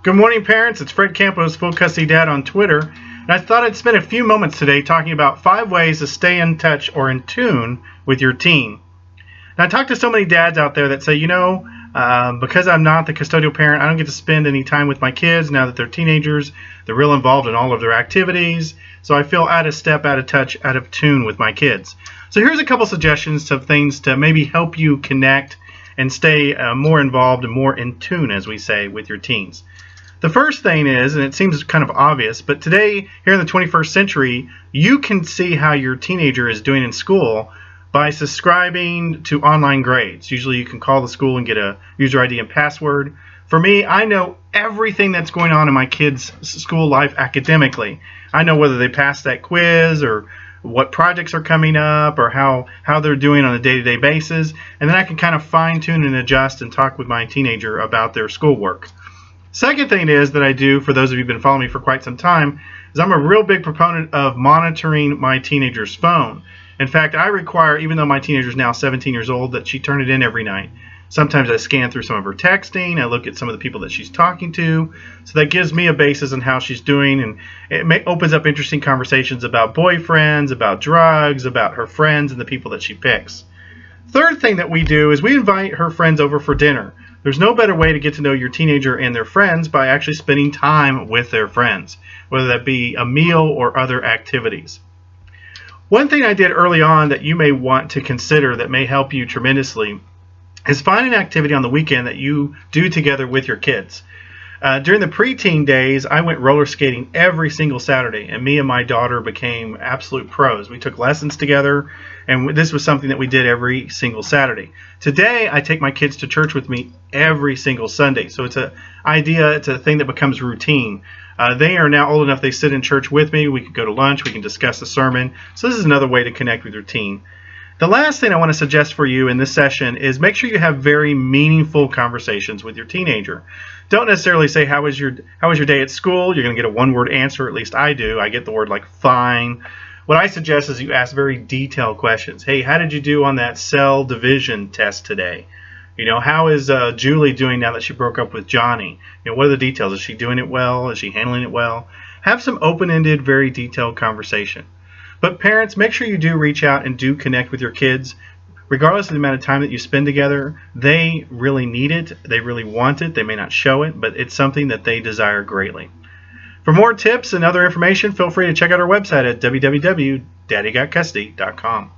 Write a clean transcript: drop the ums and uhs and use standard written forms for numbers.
Good morning, parents. It's Fred Campos, Full Custody Dad on Twitter. And I thought I'd spend a few moments today talking about 5 ways to stay in touch or in tune with your teen. Now, I talk to so many dads out there that say, because I'm not the custodial parent, I don't get to spend any time with my kids now that they're teenagers. They're real involved in all of their activities. So I feel out of step, out of touch, out of tune with my kids. So here's a couple suggestions of things to maybe help you connect and stay more involved and more in tune, as we say, with your teens. The first thing is, and it seems kind of obvious, but today, here in the 21st century, you can see how your teenager is doing in school by subscribing to online grades. Usually you can call the school and get a user ID and password. For me, I know everything that's going on in my kids' school life academically. I know whether they passed that quiz or what projects are coming up or how they're doing on a day-to-day basis. And then I can kind of fine-tune and adjust and talk with my teenager about their schoolwork. Second thing is that I do, for those of you who've been following me for quite some time, is I'm a real big proponent of monitoring my teenager's phone. In fact, I require, even though my teenager is now 17 years old, that she turn it in every night. Sometimes I scan through some of her texting, I look at some of the people that she's talking to, so that gives me a basis on how she's doing, and it opens up interesting conversations about boyfriends, about drugs, about her friends, and the people that she picks. Third thing that we do is we invite her friends over for dinner. There's no better way to get to know your teenager and their friends by actually spending time with their friends, whether that be a meal or other activities. One thing I did early on that you may want to consider that may help you tremendously is find an activity on the weekend that you do together with your kids. During the preteen days, I went roller skating every single Saturday, and me and my daughter became absolute pros. We took lessons together, and this was something that we did every single Saturday. Today, I take my kids to church with me every single Sunday, so it's a thing that becomes routine. They are now old enough, they sit in church with me. We can go to lunch, we can discuss the sermon. So this is another way to connect with your teen. The last thing I want to suggest for you in this session is make sure you have very meaningful conversations with your teenager. Don't necessarily say, how was your day at school? You're going to get a one-word answer, at least I do. I get the word like fine. What I suggest is you ask very detailed questions. Hey, how did you do on that cell division test today? How is Julie doing now that she broke up with Johnny? What are the details? Is she doing it well? Is she handling it well? Have some open-ended, very detailed conversation. But parents, make sure you do reach out and do connect with your kids. Regardless of the amount of time that you spend together, they really need it. They really want it. They may not show it, but it's something that they desire greatly. For more tips and other information, feel free to check out our website at www.daddygotcustody.com.